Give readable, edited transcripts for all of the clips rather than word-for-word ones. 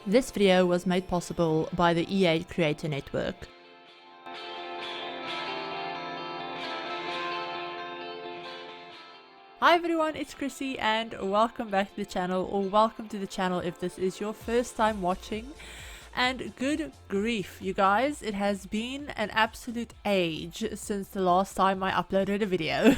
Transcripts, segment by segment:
This video was made possible by the �00 Creator Network. Hi everyone, it's Chrissie and welcome back to the channel, or welcome to the channel if this is your first time watching. And good grief, you guys, it has been an absolute age since the last time I uploaded a video.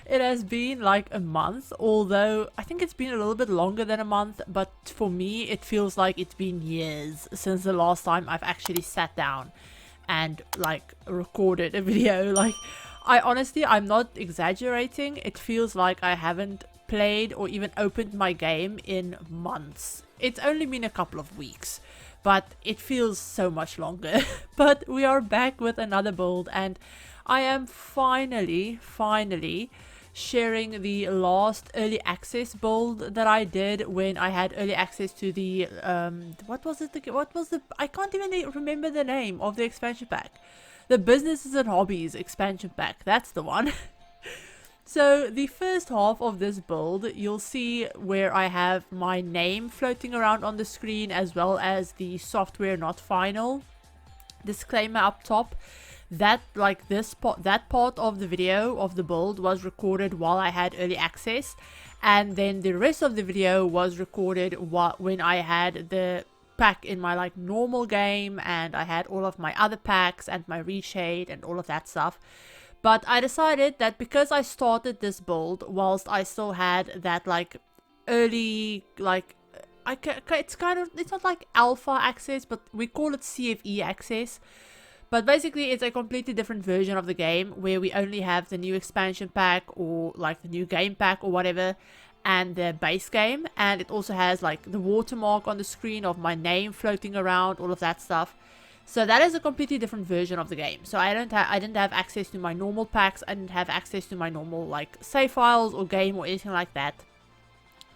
It has been like a month, although I think it's been a little bit longer than a month, but for me it feels like it's been years since the last time I've actually sat down and like recorded a video. Like, I'm not exaggerating, it feels like I haven't played or even opened my game in months. It's only been a couple of weeks, but it feels so much longer. But we are back with another build, and I am finally sharing the last early access build that I did when I had early access to the I can't even remember the name of the expansion pack. The Businesses and Hobbies expansion pack, that's the one. So the first half of this build, you'll see where I have my name floating around on the screen, as well as the software not final disclaimer up top. That part of the video of the build was recorded while I had early access, and then the rest of the video was recorded when I had the pack in my like normal game, and I had all of my other packs and my reshade and all of that stuff. But I decided that because I started this build whilst I still had that like early, like it's not like alpha access, but we call it CFE access. But basically it's a completely different version of the game where we only have the new expansion pack, or like the new game pack or whatever, and the base game. And it also has like the watermark on the screen of my name floating around, all of that stuff. So that is a completely different version of the game. So I didn't have access to my normal packs. I didn't have access to my normal like save files or game or anything like that.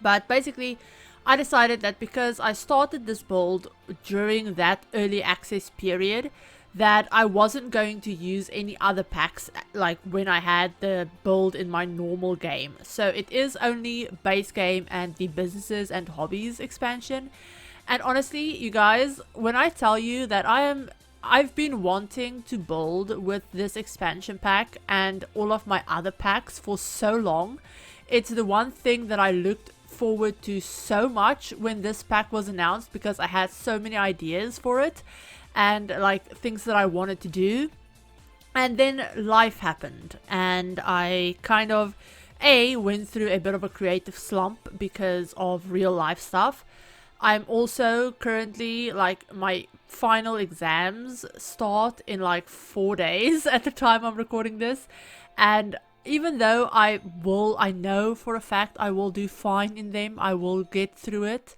But basically I decided that because I started this build during that early access period, that I wasn't going to use any other packs like when I had the build in my normal game. So it is only base game and the Businesses and Hobbies expansion. And honestly, you guys, when I tell you that I've been wanting to build with this expansion pack and all of my other packs for so long, it's the one thing that I looked forward to so much when this pack was announced, because I had so many ideas for it and like things that I wanted to do. And then life happened, and I kind of went through a bit of a creative slump because of real life stuff. I'm also currently, like, my final exams start in like 4 days at the time I'm recording this, and even though I know for a fact I will do fine in them, I will get through it,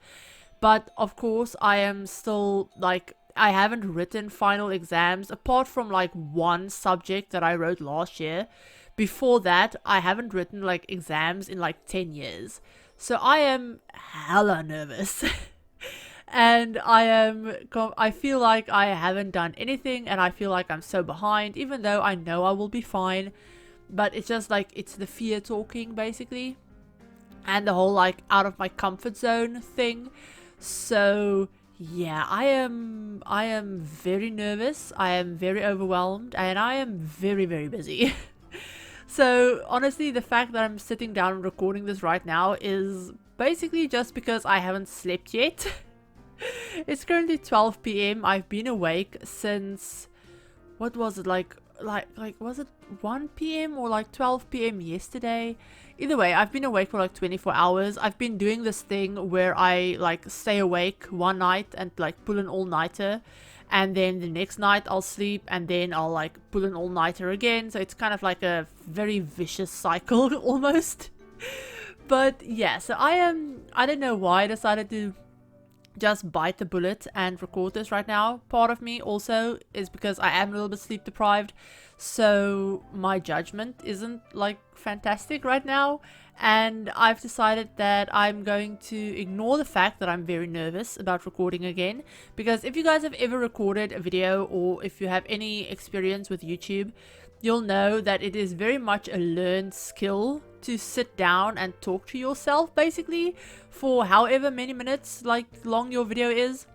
but of course I am still like, I haven't written final exams apart from like one subject that I wrote last year. Before that, I haven't written like exams in like 10 years. So I am hella nervous. And I feel like I haven't done anything, and I feel like I'm so behind, even though I know I will be fine. But it's just like, it's the fear talking basically, and the whole like out of my comfort zone thing. So yeah, I am very nervous, I am very overwhelmed, and I am very, very busy. So honestly, the fact that I'm sitting down and recording this right now is basically just because I haven't slept yet. It's currently 12 p.m. I've been awake since, what was it, like was it 1 p.m. or like 12 p.m. yesterday? Either way, I've been awake for like 24 hours. I've been doing this thing where I like stay awake one night and like pull an all-nighter, and then the next night I'll sleep, and then I'll like pull an all-nighter again. So it's kind of like a very vicious cycle almost. But yeah, so I don't know why I decided to just bite the bullet and record this right now. Part of me also is because I am a little bit sleep deprived, so my judgment isn't like fantastic right now, and I've decided that I'm going to ignore the fact that I'm very nervous about recording again. Because if you guys have ever recorded a video, or if you have any experience with YouTube, you'll know that it is very much a learned skill to sit down and talk to yourself basically for however many minutes like long your video is.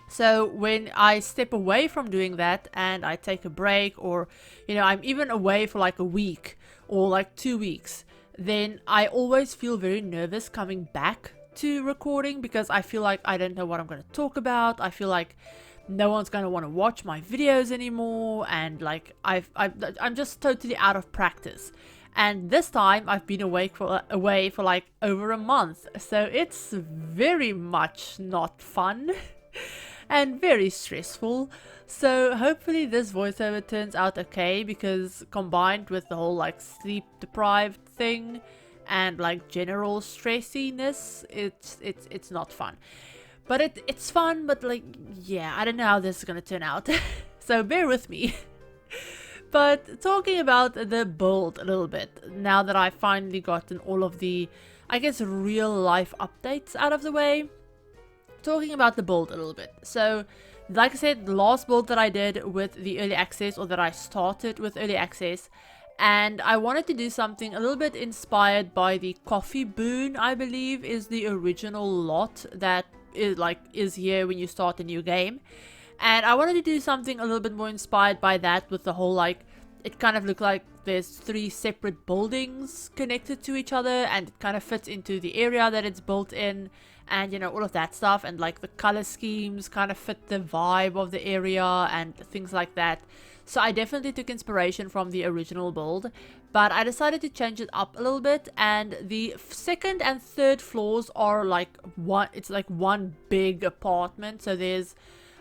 So when I step away from doing that and I take a break, or I'm even away for like a week or like 2 weeks, then I always feel very nervous coming back to recording, because I feel like I don't know what I'm going to talk about. I feel like no one's going to want to watch my videos anymore, and like I'm just totally out of practice. And this time I've been away for like over a month, so it's very much not fun and very stressful. So hopefully this voiceover turns out okay, because combined with the whole like sleep deprived thing and like general stressiness, it's not fun. But it's fun, but like, yeah, I don't know how this is gonna turn out. So bear with me. But talking about the build a little bit, now that I've finally gotten all of the, I guess, real life updates out of the way, talking about the build a little bit. So, like I said, the last build that I did with the early access, or that I started with early access, and I wanted to do something a little bit inspired by the Koffieboon, I believe, is the original lot that is here when you start a new game. And I wanted to do something a little bit more inspired by that, with the whole like, it kind of looked like there's 3 separate buildings connected to each other, and it kind of fits into the area that it's built in, and all of that stuff, and like the color schemes kind of fit the vibe of the area and things like that. So I definitely took inspiration from the original build, but I decided to change it up a little bit, and the second and third floors are like one big apartment. So there's,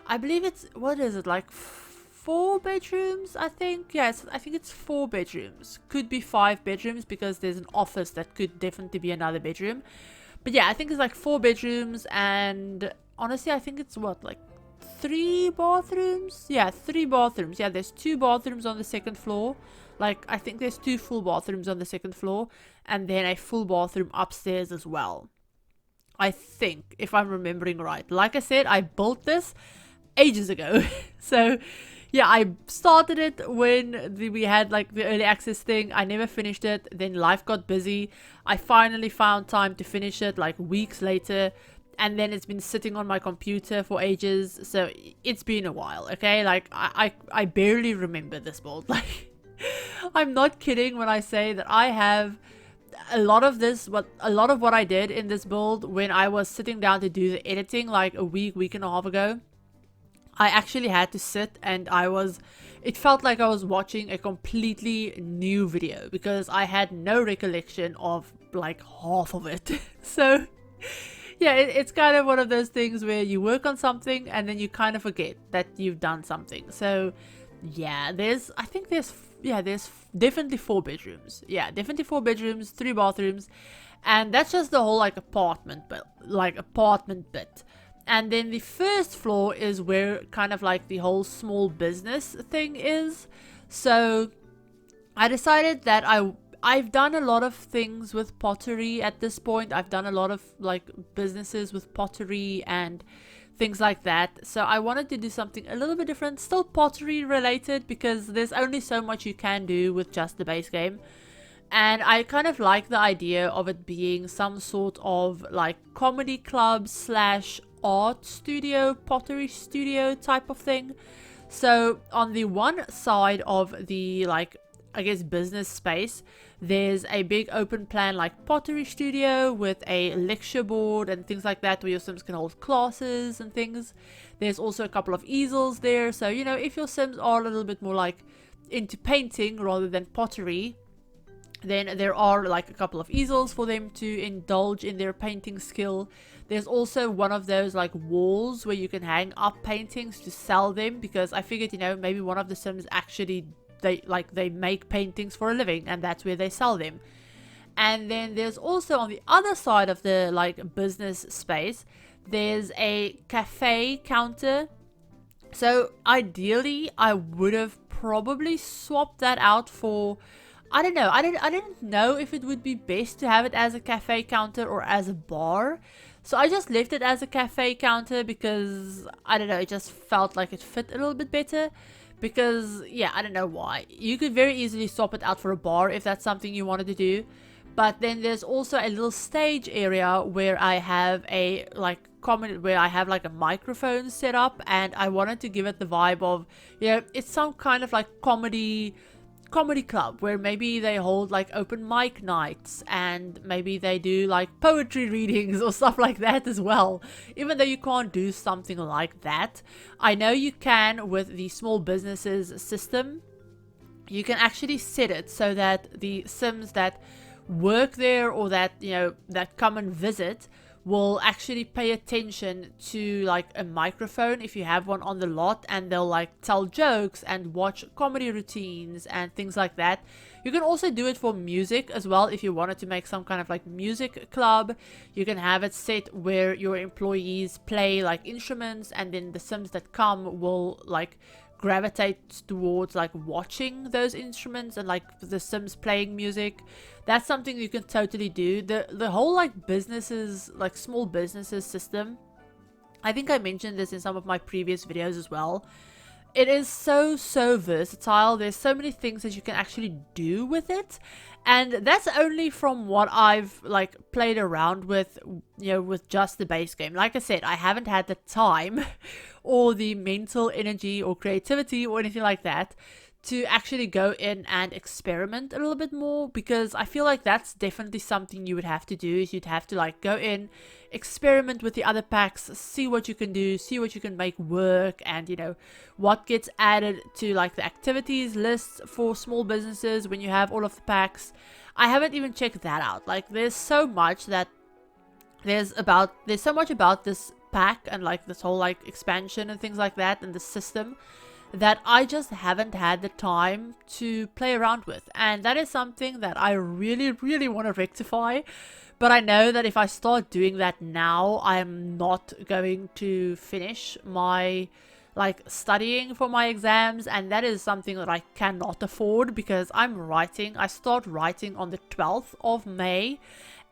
I believe it's, what is it, like 4 bedrooms, I think? Yes, I think it's 4 bedrooms. Could be 5 bedrooms, because there's an office that could definitely be another bedroom. But yeah, I think it's like 4 bedrooms, and honestly, I think it's what, like 3 bathrooms? Yeah, 3 bathrooms. Yeah, there's 2 bathrooms on the second floor. Like, I think there's 2 full bathrooms on the second floor, and then a full bathroom upstairs as well, I think, if I'm remembering right. Like I said, I built this ages ago. So yeah, I started it when we had like the early access thing. I never finished it. Then life got busy. I finally found time to finish it like weeks later, and then it's been sitting on my computer for ages. So it's been a while, okay? Like I barely remember this build. Like, I'm not kidding when I say that I have a lot of what I did in this build when I was sitting down to do the editing like a week and a half ago. I actually had to sit, and it felt like I was watching a completely new video, because I had no recollection of like half of it. So yeah, it's kind of one of those things where you work on something and then you kind of forget that you've done something. So yeah, there's definitely 4 bedrooms. Yeah, definitely 4 bedrooms, 3 bathrooms, and that's just the whole like apartment bit. And then the first floor is where kind of like the whole small business thing is. So I decided that I've done a lot of things with pottery at this point. I've done a lot of like businesses with pottery and things like that. So I wanted to do something a little bit different, still pottery related, because there's only so much you can do with just the base game. And I kind of like the idea of it being some sort of like comedy club / art studio, pottery studio type of thing. So on the one side of the like, I guess, business space, there's a big open plan like pottery studio with a lecture board and things like that, where your sims can hold classes and things. There's also a couple of easels there, so if your sims are a little bit more like into painting rather than pottery, then there are like a couple of easels for them to indulge in their painting skill. There's also one of those like walls where you can hang up paintings to sell them, because I figured maybe one of the sims actually they make paintings for a living, and that's where they sell them. And then there's also on the other side of the like business space, there's a cafe counter. So ideally I would have probably swapped that out for, I don't know. I didn't know if it would be best to have it as a cafe counter or as a bar. So I just left it as a cafe counter, because I don't know, it just felt like it fit a little bit better. Because yeah, I don't know why. You could very easily swap it out for a bar if that's something you wanted to do. But then there's also a little stage area where I have a like comedy where I have like a microphone set up, and I wanted to give it the vibe of, you know, it's some kind of like comedy club where maybe they hold like open mic nights, and maybe they do like poetry readings or stuff like that as well. Even though you can't do something like that, I know you can with the small businesses system. You can actually set it so that the Sims that work there, or that, you know, that come and visit, will actually pay attention to like a microphone if you have one on the lot, and they'll like tell jokes and watch comedy routines and things like that. You can also do it for music as well. If you wanted to make some kind of like music club, you can have it set where your employees play like instruments, and then the Sims that come will like gravitate towards like watching those instruments and like the Sims playing music. That's something you can totally do. The whole like businesses, like small businesses system, I think I mentioned this in some of my previous videos as well. It is so versatile. There's so many things that you can actually do with it, and that's only from what I've like played around with, you know, with just the base game. Like I said, I haven't had the time or the mental energy or creativity or anything like that to actually go in and experiment a little bit more, because I feel like that's definitely something you would have to do. Is you'd have to like go in, experiment with the other packs, see what you can do, see what you can make work, and you know what gets added to like the activities lists for small businesses when you have all of the packs. I haven't even checked that out. Like there's so much that there's so much about this pack and like this whole like expansion and things like that, and the system, that I just haven't had the time to play around with. And that is something that I really want to rectify. But I know that if I start doing that now, I am not going to finish my like studying for my exams, and that is something that I cannot afford, because I start writing on the 12th of May,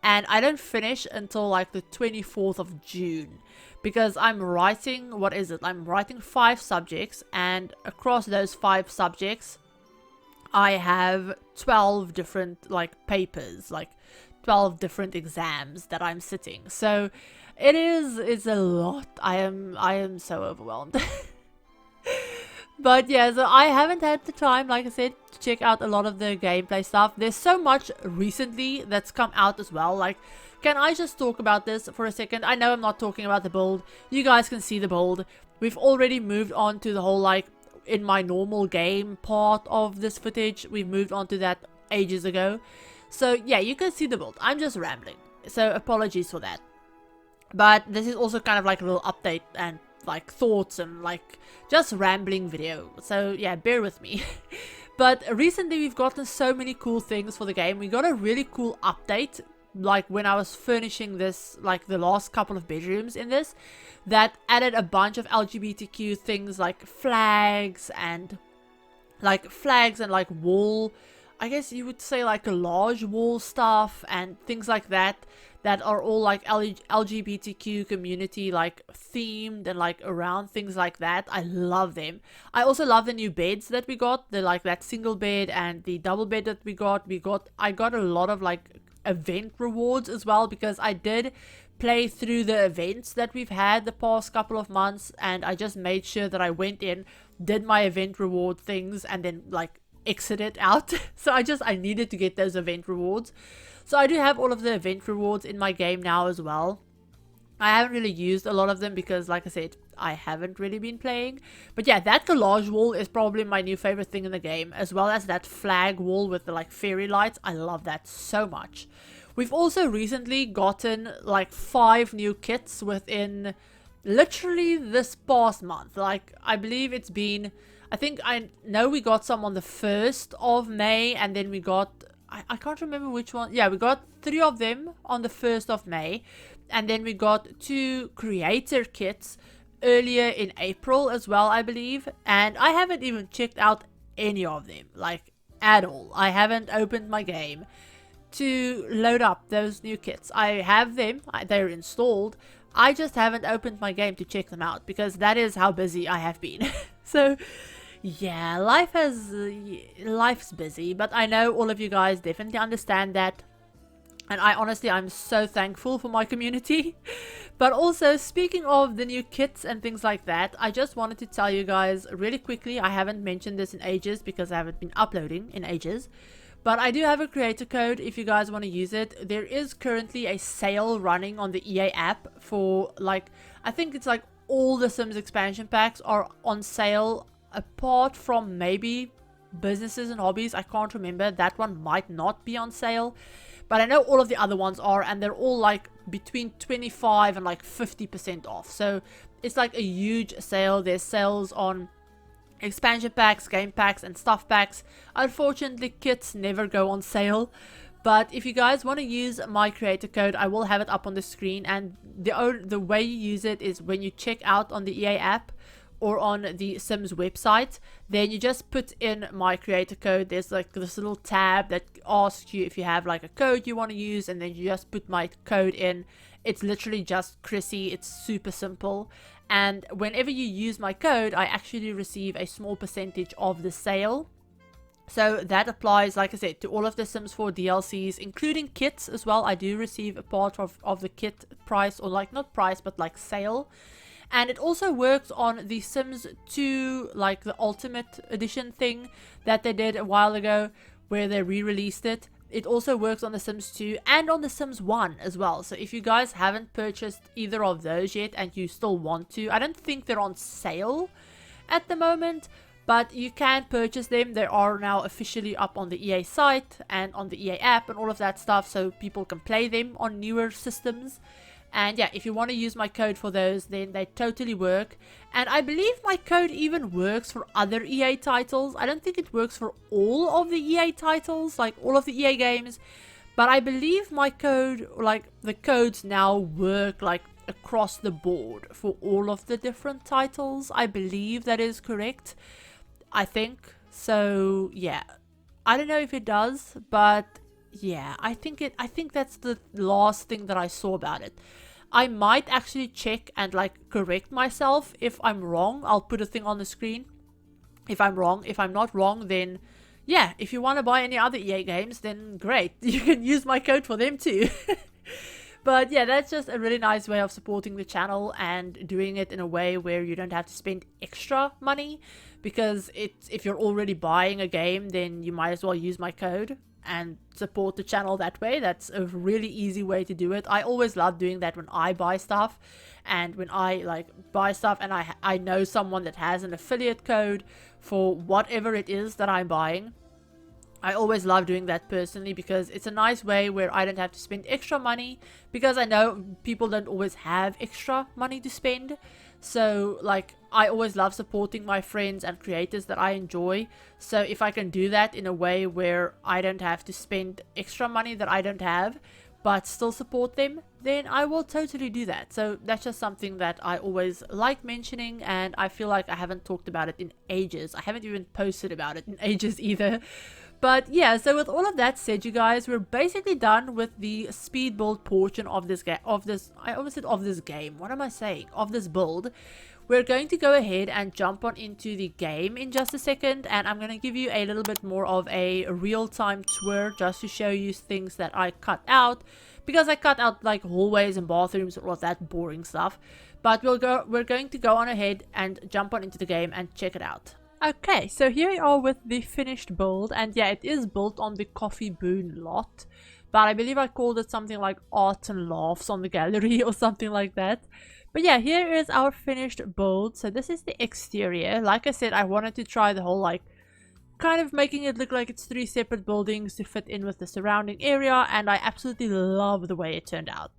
and I don't finish until like the 24th of June. Because I'm writing, what is it? I'm writing 5 subjects, and across those 5 subjects, I have 12 different like papers, like 12 different exams that I'm sitting. So it's a lot. I am so overwhelmed. But yeah, so I haven't had the time, like I said, to check out a lot of the gameplay stuff. There's so much recently that's come out as well. Like, can I just talk about this for a second? I know I'm not talking about the build. You guys can see the build. We've already moved on to the whole like in my normal game part of this footage. We've moved on to that ages ago. So yeah, you can see the build. I'm just rambling, so apologies for that. But this is also kind of like a little update and like thoughts and like just rambling video. So yeah, bear with me. But recently we've gotten so many cool things for the game. We got a really cool update, like when I was furnishing this, like the last couple of bedrooms in this, that added a bunch of LGBTQ things like flags and like wall, I guess you would say like a large wall stuff and things like that, that are all like LGBTQ community like themed and like around things like that. I love them. I also love the new beds that we got, the like that single bed and the double bed that we got. I got a lot of like event rewards as well, because I did play through the events that we've had the past couple of months, and I just made sure that I went in, did my event reward things, and then like exited out. So I needed to get those event rewards. So I do have all of the event rewards in my game now as well. I haven't really used a lot of them because, like I said, I haven't really been playing. But yeah, that collage wall is probably my new favorite thing in the game, as well as that flag wall with the like fairy lights. I love that so much. We've also recently gotten like 5 new kits within literally this past month. Like, I believe it's been, I know we got some on the 1st of May, and then we got, I can't remember which one. Yeah, we got 3 of them on the 1st of May. And then we got 2 creator kits earlier in April as well, I believe. And I haven't even checked out any of them, like, at all. I haven't opened my game to load up those new kits. I have them, they're installed. I just haven't opened my game to check them out, because that is how busy I have been. So yeah, life's busy, but I know all of you guys definitely understand that. And I'm so thankful for my community. But also, speaking of the new kits and things like that, I just wanted to tell you guys really quickly, I haven't mentioned this in ages because I haven't been uploading in ages, but I do have a creator code if you guys want to use it. There is currently a sale running on the EA app for, like, I think it's like all the Sims expansion packs are on sale, apart from maybe businesses and hobbies. I can't remember. That one might not be on sale. But I know all of the other ones are, and they're all like between 25 and like 50% off. So it's like a huge sale. There's sales on expansion packs, game packs, and stuff packs. Unfortunately, kits never go on sale. But if you guys want to use my creator code, I will have it up on the screen. And the way you use it is when you check out on the EA app or on the Sims website, then you just put in my creator code. There's like this little tab that asks you if you have like a code you want to use, and then you just put my code in. It's literally just Chrissie. It's super simple. And whenever you use my code, I actually receive a small percentage of the sale. So that applies, like I said, to all of the Sims 4 DLCs, including kits as well. I do receive a part of the kit price, or like not price, but like sale. And it also works on the Sims 2, like the Ultimate Edition thing that they did a while ago, where they re-released it. It also works on the Sims 2 and on the Sims 1 as well. So if you guys haven't purchased either of those yet and you still want to, I don't think they're on sale at the moment, but you can purchase them. They are now officially up on the EA site and on the EA app and all of that stuff, so people can play them on newer systems. And yeah, if you want to use my code for those, then they totally work. And I believe my code even works for other EA titles. I don't think it works for all of the EA titles, like all of the EA games. But I believe my code, like the codes now work like across the board for all of the different titles. I believe that is correct. I think. So yeah, I don't know if it does, but yeah, I think that's the last thing that I saw about it. I might actually check and like correct myself. If I'm wrong, I'll put a thing on the screen. If I'm wrong, if I'm not wrong, then yeah, if you want to buy any other EA games, then great. You can use my code for them too. But yeah, that's just a really nice way of supporting the channel and doing it in a way where you don't have to spend extra money, because if you're already buying a game, then you might as well use my code and support the channel that way. That's a really easy way to do it. I always love doing that when I buy stuff, and when I like buy stuff and I know someone that has an affiliate code for whatever it is that I'm buying. I always love doing that personally, because it's a nice way where I don't have to spend extra money, because I know people don't always have extra money to spend. So like, I always love supporting my friends and creators that I enjoy. So if I can do that in a way where I don't have to spend extra money that I don't have, but still support them, then I will totally do that. So that's just something that I always like mentioning, and I feel like I haven't talked about it in ages. I haven't even posted about it in ages either. But yeah, so with all of that said, you guys, we're basically done with the speed build portion of this game. What am I saying? Of this build. We're going to go ahead and jump on into the game in just a second, and I'm going to give you a little bit more of a real-time tour just to show you things that I cut out, because I cut out like hallways and bathrooms and all of that boring stuff. But we're going to go on ahead and jump on into the game and check it out. Okay, so here we are with the finished build, and yeah, it is built on the Koffieboon lot, but I believe I called it something like Art and Laughs on the gallery or something like that. But yeah, here is our finished build. So this is the exterior. Like I said, I wanted to try the whole like kind of making it look like it's 3 separate buildings to fit in with the surrounding area, and I absolutely love the way it turned out.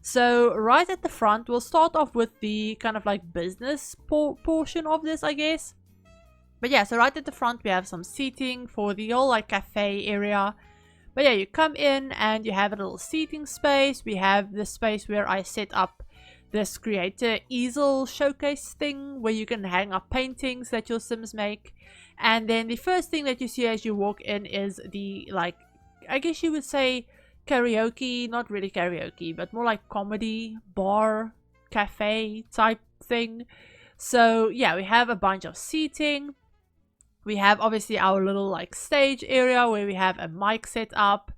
So right at the front, we'll start off with the kind of like business portion of this, I guess. But yeah, so right at the front we have some seating for the whole like cafe area. But yeah, you come in and you have a little seating space. We have the space where I set up this creator easel showcase thing where you can hang up paintings that your Sims make. And then the first thing that you see as you walk in is the, like, I guess you would say karaoke, not really karaoke, but more like comedy bar cafe type thing. So yeah, we have a bunch of seating. We have obviously our little like stage area where we have a mic set up,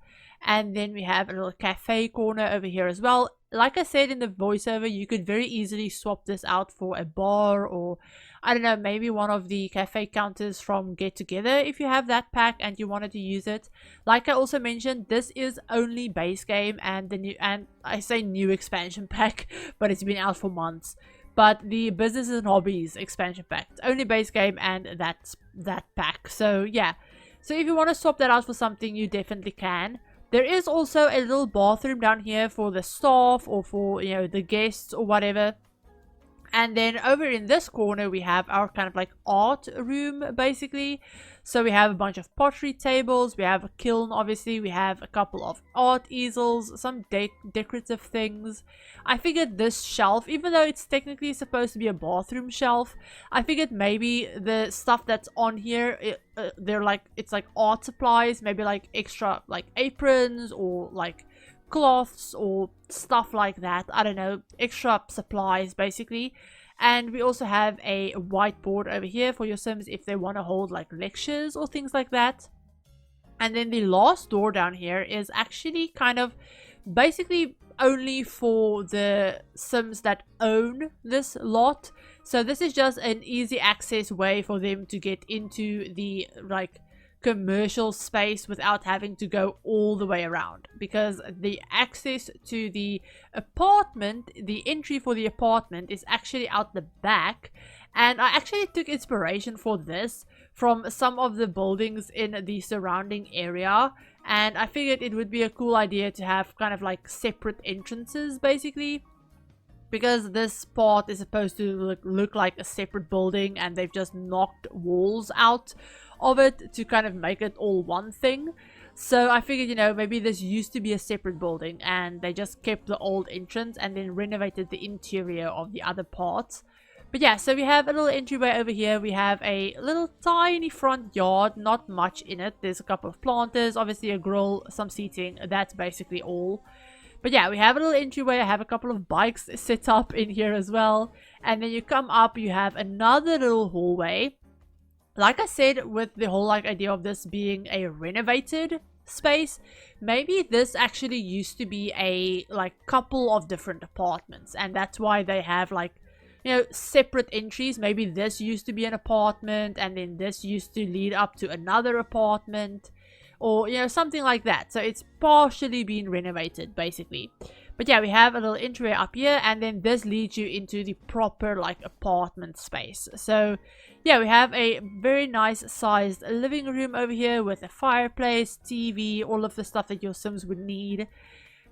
And then we have a little cafe corner over here as well. Like I said in the voiceover, you could very easily swap this out for a bar, or I don't know, maybe one of the cafe counters from Get Together if you have that pack and you wanted to use it. Like I also mentioned, this is only base game and the new, and I say new expansion pack, but it's been out for months. But the Businesses and Hobbies expansion pack, it's only base game and that's that pack. So yeah, so if you want to swap that out for something, you definitely can. There is also a little bathroom down here for the staff or for, you know, the guests or whatever. And then over in this corner, we have our kind of like art room, basically. So we have a bunch of pottery tables. We have a kiln, obviously. We have a couple of art easels, some decorative things. I figured this shelf, even though it's technically supposed to be a bathroom shelf, I figured maybe the stuff that's on here, it's like art supplies, maybe like extra like aprons or like cloths or stuff like that. I don't know, extra supplies basically. And we also have a whiteboard over here for your Sims if they want to hold like lectures or things like that. And then the last door down here is actually kind of basically only for the Sims that own this lot. So this is just an easy access way for them to get into the like commercial space without having to go all the way around, because the access to the apartment, the entry for the apartment is actually out the back. And I actually took inspiration for this from some of the buildings in the surrounding area, and I figured it would be a cool idea to have kind of like separate entrances basically, because this part is supposed to look like a separate building and they've just knocked walls out of it to kind of make it all one thing. So I figured, you know, maybe this used to be a separate building and they just kept the old entrance and then renovated the interior of the other parts. But yeah, so we have a little entryway over here. We have a little tiny front yard, not much in it. There's a couple of planters, obviously a grill, some seating. That's basically all. But yeah, we have a little entryway. I have a couple of bikes set up in here as well. And then you come up, you have another little hallway. Like I said, with the whole like idea of this being a renovated space, maybe this actually used to be a like couple of different apartments, and that's why they have like, you know, separate entries. Maybe this used to be an apartment and then this used to lead up to another apartment, or you know, something like that. So it's partially been renovated basically. But yeah, we have a little entryway up here, and then this leads you into the proper like apartment space. So yeah, we have a very nice sized living room over here with a fireplace, TV, all of the stuff that your Sims would need.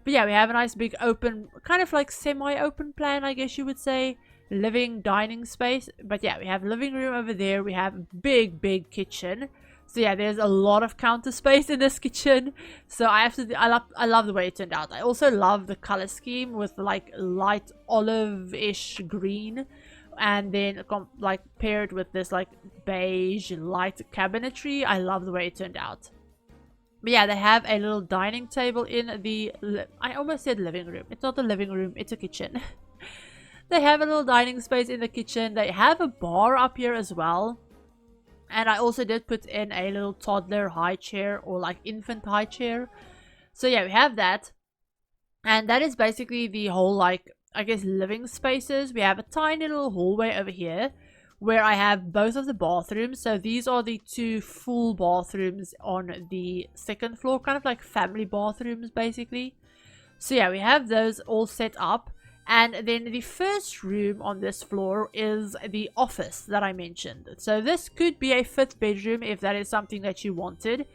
But yeah, we have a nice big open, kind of like semi-open plan, I guess you would say, living dining space. But yeah, we have a living room over there. We have a big kitchen. So yeah, there's a lot of counter space in this kitchen. So I love the way it turned out. I also love the color scheme with like light olive-ish green, and then like paired with this like beige light cabinetry. I love the way it turned out. But yeah, they have a little dining table in the I almost said living room. It's not a living room, it's a kitchen. They have a little dining space in the kitchen. They have a bar up here as well. And I also did put in a little toddler high chair, or like infant high chair. So yeah, we have that. And that is basically the whole like, I guess, living spaces. We have a tiny little hallway over here where I have both of the bathrooms. So these are the two full bathrooms on the second floor, kind of like family bathrooms basically. So yeah, we have those all set up. And then the first room on this floor is the office that I mentioned. So this could be a fifth bedroom if that is something that you wanted.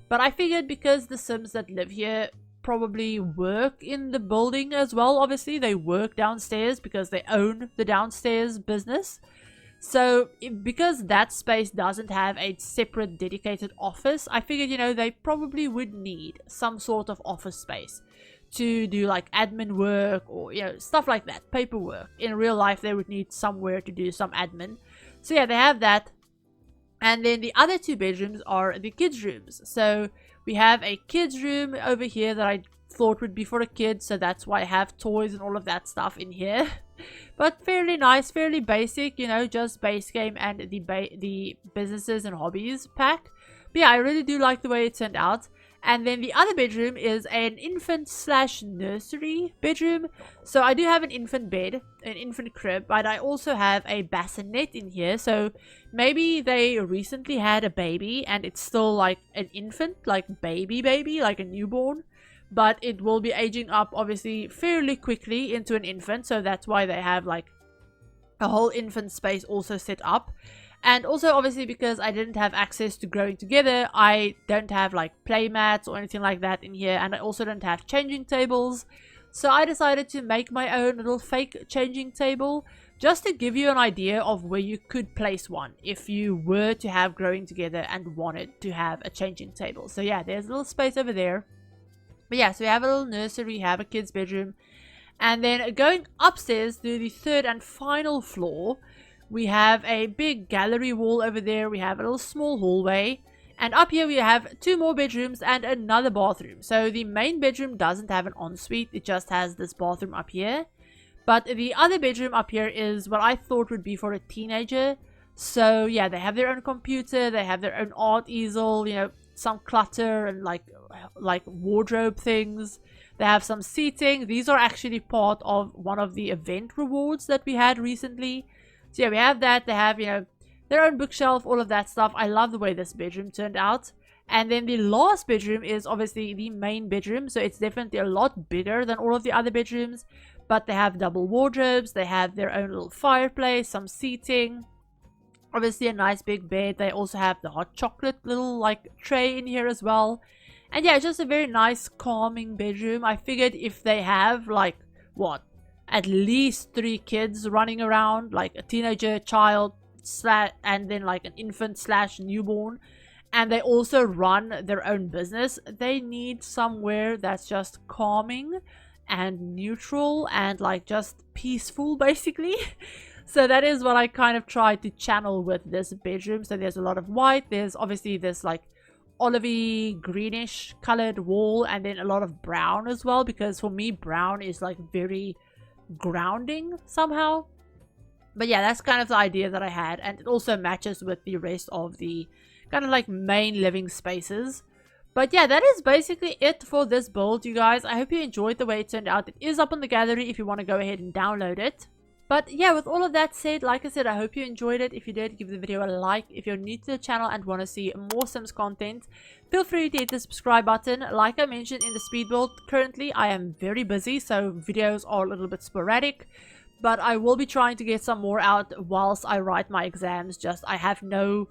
But I figured because the Sims that live here probably work in the building as well. Obviously, they work downstairs because they own the downstairs business. So because that space doesn't have a separate dedicated office, I figured, you know, they probably would need some sort of office space to do like admin work, or you know, stuff like that, paperwork. In real life they would need somewhere to do some admin. So yeah, they have that. And then the other two bedrooms are the kids rooms. So we have a kids room over here that I thought would be for a kid, so that's why I have toys and all of that stuff in here. But fairly nice, fairly basic, you know, just base game and the businesses and hobbies pack. But yeah, I really do like the way it turned out. And then the other bedroom is an infant / nursery bedroom. So I do have an infant bed, an infant crib, but I also have a bassinet in here. So maybe they recently had a baby and it's still like an infant, like baby, like a newborn. But it will be aging up obviously fairly quickly into an infant. So that's why they have like a whole infant space also set up. And also obviously because I didn't have access to growing together, I don't have like play mats or anything like that in here. And I also don't have changing tables. So I decided to make my own little fake changing table, just to give you an idea of where you could place one if you were to have growing together and wanted to have a changing table. So yeah, there's a little space over there. But yeah, so we have a little nursery, have a kid's bedroom. And then going upstairs to the third and final floor, we have a big gallery wall over there. We have a little small hallway. And up here we have 2 more bedrooms and another bathroom. So the main bedroom doesn't have an ensuite. It just has this bathroom up here. But the other bedroom up here is what I thought would be for a teenager. So yeah, they have their own computer. They have their own art easel, you know, some clutter and like wardrobe things. They have some seating. These are actually part of one of the event rewards that we had recently. So yeah, we have that. They have, you know, their own bookshelf, all of that stuff. I love the way this bedroom turned out. And then the last bedroom is obviously the main bedroom. So it's definitely a lot bigger than all of the other bedrooms. But they have double wardrobes. They have their own little fireplace, some seating. Obviously a nice big bed. They also have the hot chocolate little like tray in here as well. And yeah, it's just a very nice calming bedroom. I figured if they have like, what? At least 3 kids running around, like a teenager, child, and then like an infant / newborn, and they also run their own business, they need somewhere that's just calming and neutral and like just peaceful basically. So that is what I kind of tried to channel with this bedroom. So there's a lot of white, there's obviously this like olivey greenish colored wall, and then a lot of brown as well, because for me brown is like very grounding somehow. But yeah, that's kind of the idea that I had, and it also matches with the rest of the kind of like main living spaces. But yeah, that is basically it for this build, you guys. I hope you enjoyed the way it turned out. It is up on the gallery if you want to go ahead and download it. But yeah, with all of that said, like I said, I hope you enjoyed it. If you did, give the video a like. If you're new to the channel and want to see more Sims content, feel free to hit the subscribe button. Like I mentioned in the speed build, currently I am very busy, so videos are a little bit sporadic. But I will be trying to get some more out whilst I write my exams. Just I have no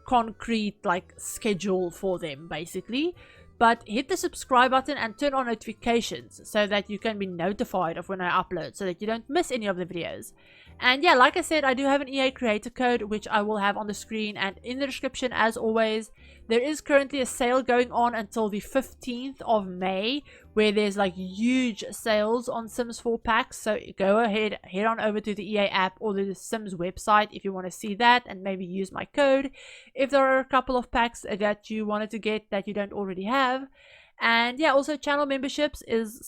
concrete like schedule for them basically. But hit the subscribe button and turn on notifications so that you can be notified of when I upload, so that you don't miss any of the videos. And yeah, like I said, I do have an EA creator code, which I will have on the screen and in the description as always. There is currently a sale going on until the 15th of May, where there's like huge sales on Sims 4 packs. So go ahead, head on over to the EA app or the Sims website if you want to see that, and maybe use my code if there are a couple of packs that you wanted to get that you don't already have. And yeah, also channel memberships,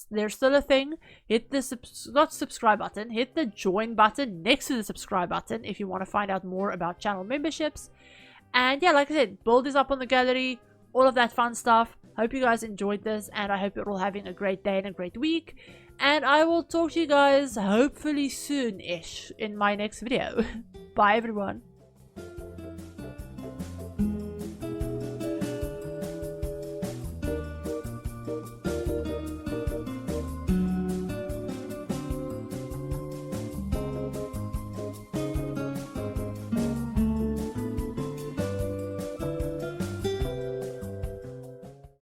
they're still a thing. Hit the not subscribe button, hit the join button next to the subscribe button if you want to find out more about channel memberships. And yeah, like I said, build is up on the gallery, all of that fun stuff. Hope you guys enjoyed this, and I hope you're all having a great day and a great week. And I will talk to you guys hopefully soon-ish in my next video. Bye everyone.